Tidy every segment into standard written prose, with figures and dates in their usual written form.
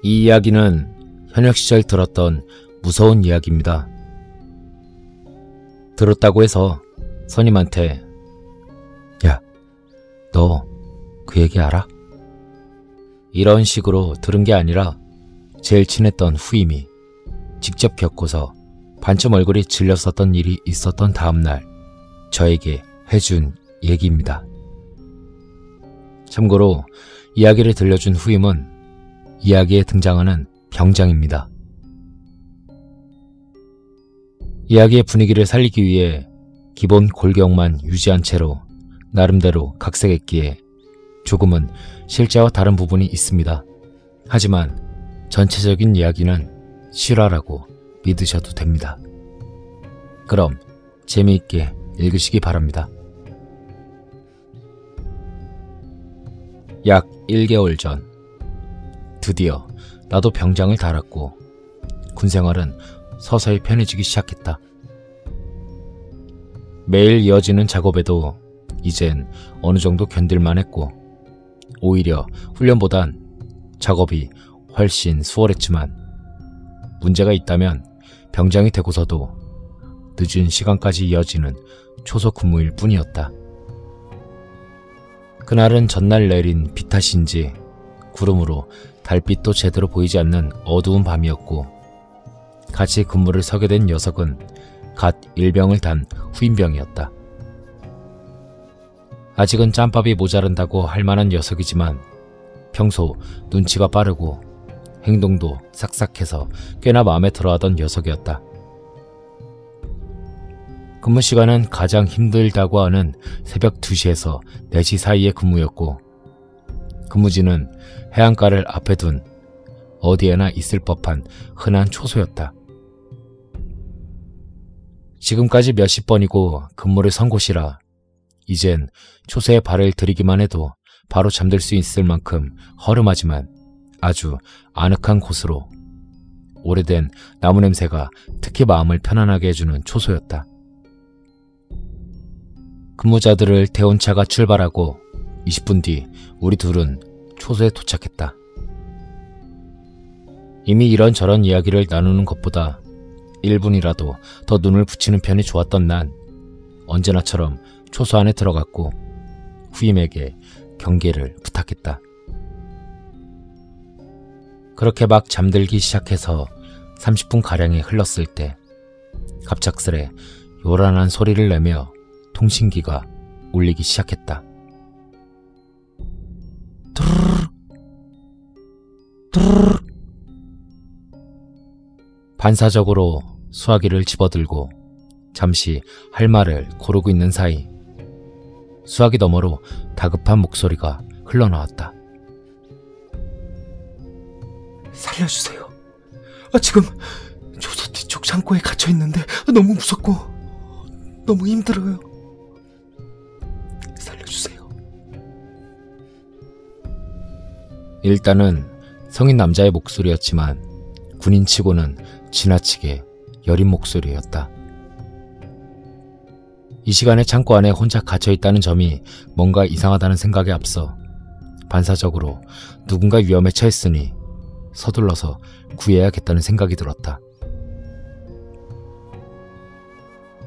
이 이야기는 현역 시절 들었던 무서운 이야기입니다. 들었다고 해서 선임한테 야, 너 그 얘기 알아? 이런 식으로 들은 게 아니라 제일 친했던 후임이 직접 겪고서 반쯤 얼굴이 질렸었던 일이 있었던 다음날 저에게 해준 얘기입니다. 참고로 이야기를 들려준 후임은 이야기에 등장하는 병장입니다. 이야기의 분위기를 살리기 위해 기본 골격만 유지한 채로 나름대로 각색했기에 조금은 실제와 다른 부분이 있습니다. 하지만 전체적인 이야기는 실화라고 믿으셔도 됩니다. 그럼 재미있게 읽으시기 바랍니다. 약 1개월 전 드디어 나도 병장을 달았고 군생활은 서서히 편해지기 시작했다. 매일 이어지는 작업에도 이젠 어느 정도 견딜만 했고 오히려 훈련보단 작업이 훨씬 수월했지만 문제가 있다면 병장이 되고서도 늦은 시간까지 이어지는 초소 근무일 뿐이었다. 그날은 전날 내린 비 탓인지 구름으로 달빛도 제대로 보이지 않는 어두운 밤이었고 같이 근무를 서게 된 녀석은 갓 일병을 단 후임병이었다. 아직은 짬밥이 모자란다고 할 만한 녀석이지만 평소 눈치가 빠르고 행동도 싹싹해서 꽤나 마음에 들어하던 녀석이었다. 근무 시간은 가장 힘들다고 하는 새벽 2시에서 4시 사이의 근무였고 근무지는 해안가를 앞에 둔 어디에나 있을 법한 흔한 초소였다. 지금까지 몇십 번이고 근무를 선 곳이라 이젠 초소에 발을 들이기만 해도 바로 잠들 수 있을 만큼 허름하지만 아주 아늑한 곳으로 오래된 나무 냄새가 특히 마음을 편안하게 해주는 초소였다. 근무자들을 태운 차가 출발하고 20분 뒤 우리 둘은 초소에 도착했다. 이미 이런저런 이야기를 나누는 것보다 1분이라도 더 눈을 붙이는 편이 좋았던 난 언제나처럼 초소 안에 들어갔고 후임에게 경계를 부탁했다. 그렇게 막 잠들기 시작해서 30분가량이 흘렀을 때 갑작스레 요란한 소리를 내며 통신기가 울리기 시작했다. 드르르 드르르. 반사적으로 수화기를 집어들고 잠시 할 말을 고르고 있는 사이 수화기 너머로 다급한 목소리가 흘러나왔다. 살려주세요. 지금 초소 뒤쪽 창고에 갇혀있는데 너무 무섭고 너무 힘들어요. 살려주세요. 일단은 성인 남자의 목소리였지만 군인치고는 지나치게 여린 목소리였다. 이 시간에 창고 안에 혼자 갇혀있다는 점이 뭔가 이상하다는 생각에 앞서 반사적으로 누군가 위험에 처했으니 서둘러서 구해야겠다는 생각이 들었다.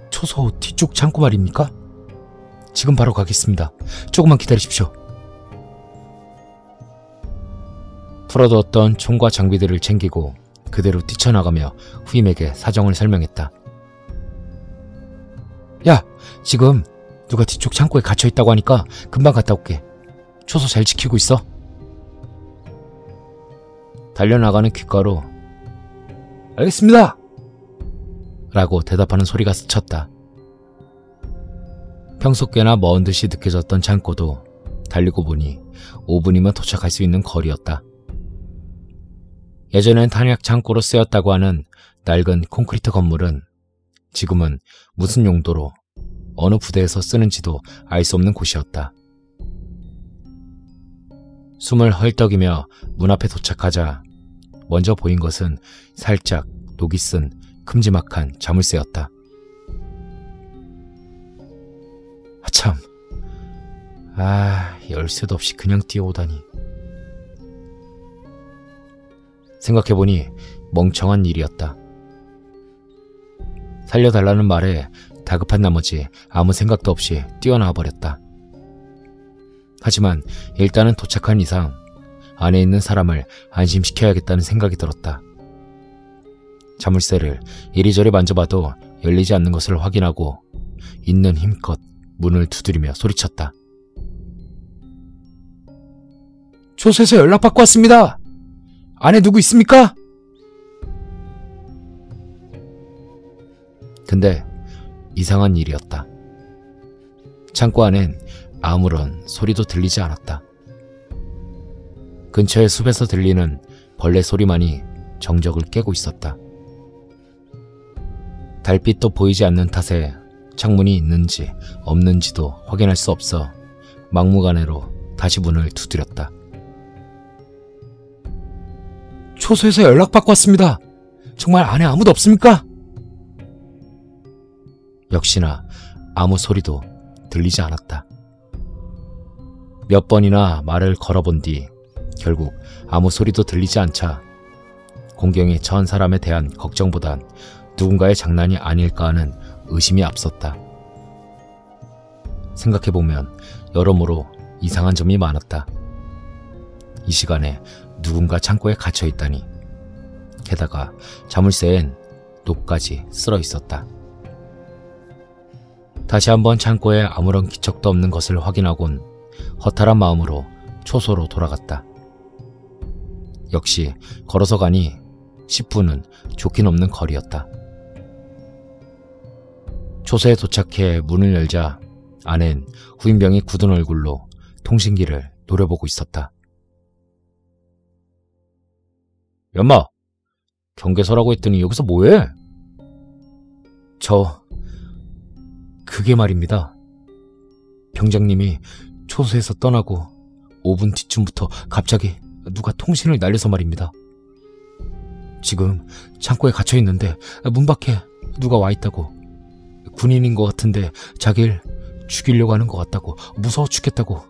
초소 뒤쪽 창고 말입니까? 지금 바로 가겠습니다. 조금만 기다리십시오. 풀어두었던 총과 장비들을 챙기고 그대로 뛰쳐나가며 후임에게 사정을 설명했다. 야, 지금 누가 뒤쪽 창고에 갇혀있다고 하니까 금방 갔다 올게. 초소 잘 지키고 있어. 달려나가는 귓가로 알겠습니다! 라고 대답하는 소리가 스쳤다. 평소 꽤나 먼 듯이 느껴졌던 창고도 달리고 보니 5분이면 도착할 수 있는 거리였다. 예전엔 탄약 창고로 쓰였다고 하는 낡은 콘크리트 건물은 지금은 무슨 용도로 어느 부대에서 쓰는지도 알 수 없는 곳이었다. 숨을 헐떡이며 문 앞에 도착하자 먼저 보인 것은 살짝 녹이 쓴 큼지막한 자물쇠였다. 참, 열쇠도 없이 그냥 뛰어오다니. 생각해보니 멍청한 일이었다. 살려달라는 말에 다급한 나머지 아무 생각도 없이 뛰어나와 버렸다. 하지만 일단은 도착한 이상 안에 있는 사람을 안심시켜야겠다는 생각이 들었다. 자물쇠를 이리저리 만져봐도 열리지 않는 것을 확인하고 있는 힘껏 문을 두드리며 소리쳤다. 초소에서 연락받고 왔습니다. 안에 누구 있습니까? 근데 이상한 일이었다. 창고 안엔 아무런 소리도 들리지 않았다. 근처의 숲에서 들리는 벌레 소리만이 정적을 깨고 있었다. 달빛도 보이지 않는 탓에 창문이 있는지 없는지도 확인할 수 없어 막무가내로 다시 문을 두드렸다. 초소에서 연락받고 왔습니다. 정말 안에 아무도 없습니까? 역시나 아무 소리도 들리지 않았다. 몇 번이나 말을 걸어본 뒤 결국 아무 소리도 들리지 않자 공경에 처한 사람에 대한 걱정보단 누군가의 장난이 아닐까 하는 의심이 앞섰다. 생각해보면 여러모로 이상한 점이 많았다. 이 시간에 누군가 창고에 갇혀 있다니. 게다가 자물쇠엔 녹까지 쓸어 있었다. 다시 한번 창고에 아무런 기척도 없는 것을 확인하곤 허탈한 마음으로 초소로 돌아갔다. 역시 걸어서 가니 10분은 좋긴 없는 거리였다. 초소에 도착해 문을 열자 안엔 후임병이 굳은 얼굴로 통신기를 노려보고 있었다. 연마, 경계서라고 했더니 여기서 뭐해? 그게 말입니다. 병장님이 초소에서 떠나고 5분 뒤쯤부터 갑자기 누가 통신을 날려서 말입니다. 지금 창고에 갇혀 있는데 문 밖에 누가 와 있다고. 군인인 것 같은데 자기를 죽이려고 하는 것 같다고, 무서워 죽겠다고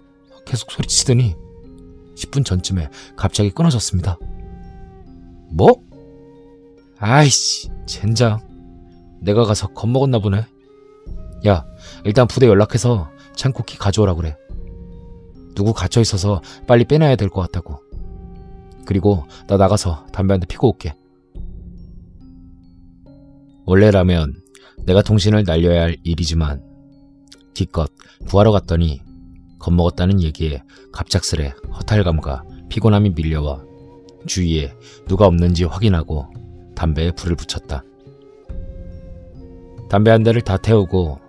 계속 소리치더니 10분 전쯤에 갑자기 끊어졌습니다. 뭐? 아이씨, 젠장. 내가 가서 겁먹었나 보네. 야, 일단 부대 연락해서 창고 키 가져오라 그래. 누구 갇혀 있어서 빨리 빼내야 될 것 같다고. 그리고 나 나가서 담배 한 대 피고 올게. 원래라면 내가 통신을 날려야 할 일이지만 기껏 구하러 갔더니 겁먹었다는 얘기에 갑작스레 허탈감과 피곤함이 밀려와 주위에 누가 없는지 확인하고 담배에 불을 붙였다. 담배 한 대를 다 태우고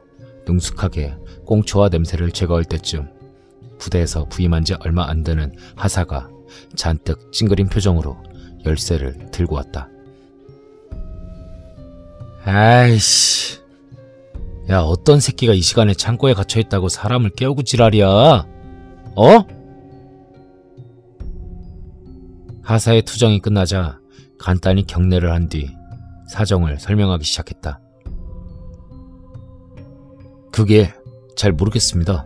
능숙하게 꽁초와 냄새를 제거할 때쯤 부대에서 부임한 지 얼마 안 되는 하사가 잔뜩 찡그린 표정으로 열쇠를 들고 왔다. 아이씨. 야, 어떤 새끼가 이 시간에 창고에 갇혀있다고 사람을 깨우고 지랄이야? 어? 하사의 투정이 끝나자 간단히 경례를 한 뒤 사정을 설명하기 시작했다. 그게 잘 모르겠습니다.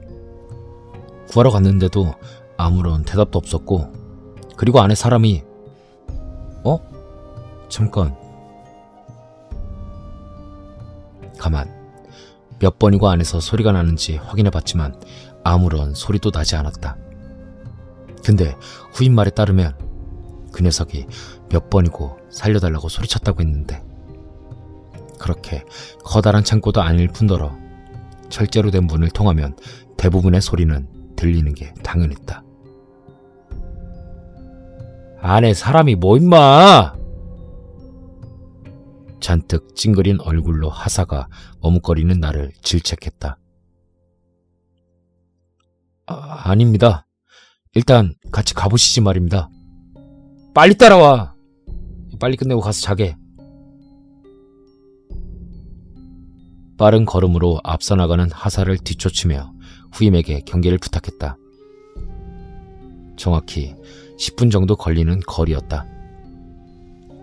구하러 갔는데도 아무런 대답도 없었고, 그리고 안에 사람이 잠깐. 가만. 몇 번이고 안에서 소리가 나는지 확인해봤지만 아무런 소리도 나지 않았다. 근데 후임 말에 따르면 그 녀석이 몇 번이고 살려달라고 소리쳤다고 했는데, 그렇게 커다란 창고도 아닐 뿐더러 철제로 된 문을 통하면 대부분의 소리는 들리는 게 당연했다. 안에 사람이 뭐 임마! 잔뜩 찡그린 얼굴로 하사가 머뭇거리는 나를 질책했다. 아닙니다. 일단 같이 가보시지 말입니다. 빨리 따라와. 빨리 끝내고 가서 자게. 빠른 걸음으로 앞서 나가는 하사를 뒤쫓으며 후임에게 경계를 부탁했다. 정확히 10분 정도 걸리는 거리였다.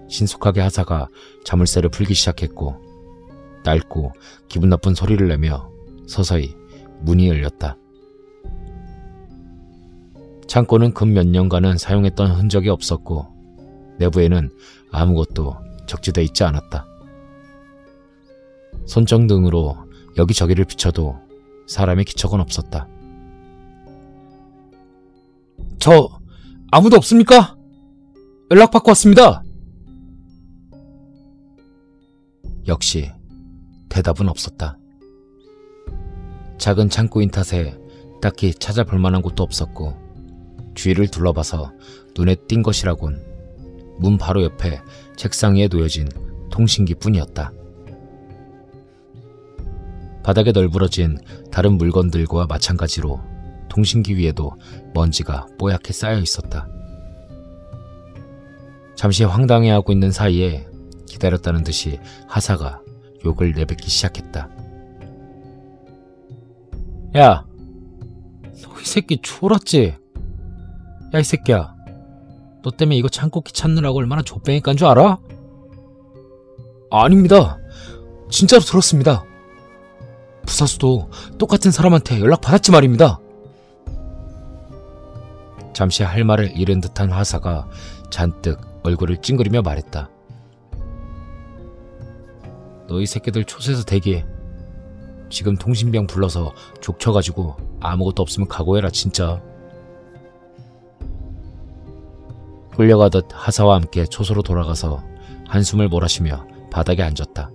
신속하게 하사가 자물쇠를 풀기 시작했고 낡고 기분 나쁜 소리를 내며 서서히 문이 열렸다. 창고는 근 몇 년간은 사용했던 흔적이 없었고 내부에는 아무것도 적재되어 있지 않았다. 손전등으로 여기저기를 비춰도 사람의 기척은 없었다. 저 아무도 없습니까? 연락받고 왔습니다. 역시 대답은 없었다. 작은 창고인 탓에 딱히 찾아볼 만한 곳도 없었고 주위를 둘러봐서 눈에 띈 것이라곤 문 바로 옆에 책상 위에 놓여진 통신기뿐이었다. 바닥에 널브러진 다른 물건들과 마찬가지로 통신기 위에도 먼지가 뽀얗게 쌓여 있었다. 잠시 황당해하고 있는 사이에 기다렸다는 듯이 하사가 욕을 내뱉기 시작했다. 야, 너 이 새끼 졸았지? 야, 이 새끼야, 너 때문에 이거 창고키 찾느라고 얼마나 좆뱅이 깐 줄 알아? 아닙니다. 진짜로 들었습니다. 부사수도 똑같은 사람한테 연락받았지 말입니다. 잠시 할 말을 잃은 듯한 하사가 잔뜩 얼굴을 찡그리며 말했다. 너희 새끼들 초소에서 대기해. 지금 통신병 불러서 족쳐가지고 아무것도 없으면 각오해라 진짜. 끌려가듯 하사와 함께 초소로 돌아가서 한숨을 몰아쉬며 바닥에 앉았다.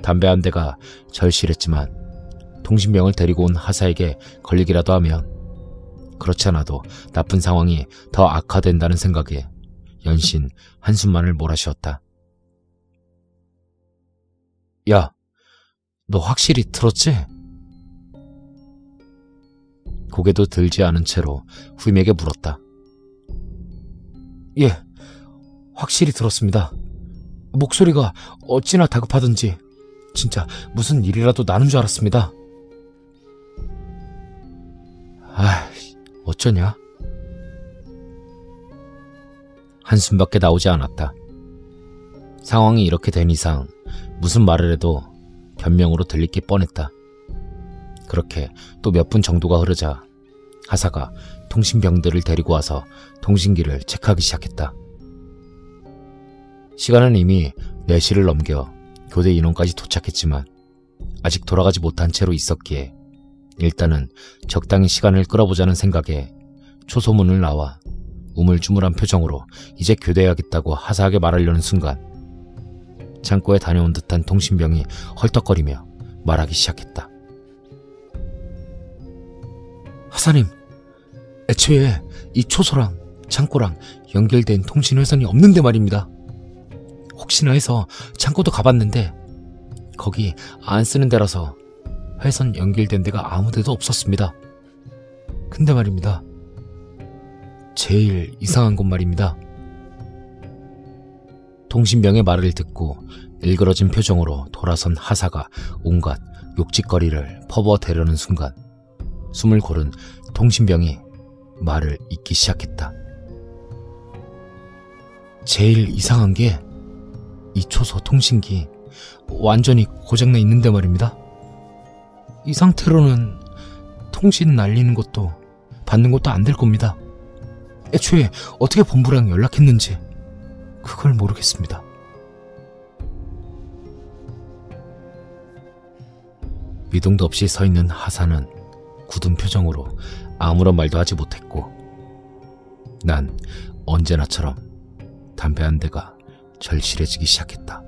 담배 한 대가 절실했지만 통신병을 데리고 온 하사에게 걸리기라도 하면, 그렇지 않아도 나쁜 상황이 더 악화된다는 생각에 연신 한숨만을 몰아쉬었다. 야, 너 확실히 들었지? 고개도 들지 않은 채로 후임에게 물었다. 예, 확실히 들었습니다. 목소리가 어찌나 다급하던지 진짜 무슨 일이라도 나는 줄 알았습니다. 어쩌냐? 한숨밖에 나오지 않았다. 상황이 이렇게 된 이상 무슨 말을 해도 변명으로 들릴 게 뻔했다. 그렇게 또 몇 분 정도가 흐르자 하사가 통신병들을 데리고 와서 통신기를 체크하기 시작했다. 시간은 이미 4시를 넘겨 교대 인원까지 도착했지만 아직 돌아가지 못한 채로 있었기에 일단은 적당히 시간을 끌어보자는 생각에 초소문을 나와 우물쭈물한 표정으로 이제 교대해야겠다고 하사하게 말하려는 순간 창고에 다녀온 듯한 통신병이 헐떡거리며 말하기 시작했다. 하사님, 애초에 이 초소랑 창고랑 연결된 통신회선이 없는데 말입니다. 혹시나 해서 창고도 가봤는데 거기 안 쓰는 데라서 회선 연결된 데가 아무 데도 없었습니다. 근데 말입니다, 제일 이상한 건 말입니다. 통신병의 말을 듣고 일그러진 표정으로 돌아선 하사가 온갖 욕짓거리를 퍼부어대려는 순간 숨을 고른 통신병이 말을 잇기 시작했다. 제일 이상한 게 이 초소 통신기 완전히 고장나 있는데 말입니다. 이 상태로는 통신 날리는 것도 받는 것도 안 될 겁니다. 애초에 어떻게 본부랑 연락했는지 그걸 모르겠습니다. 미동도 없이 서 있는 하사는 굳은 표정으로 아무런 말도 하지 못했고 난 언제나처럼 담배 한 대가 절실해지기 시작했다.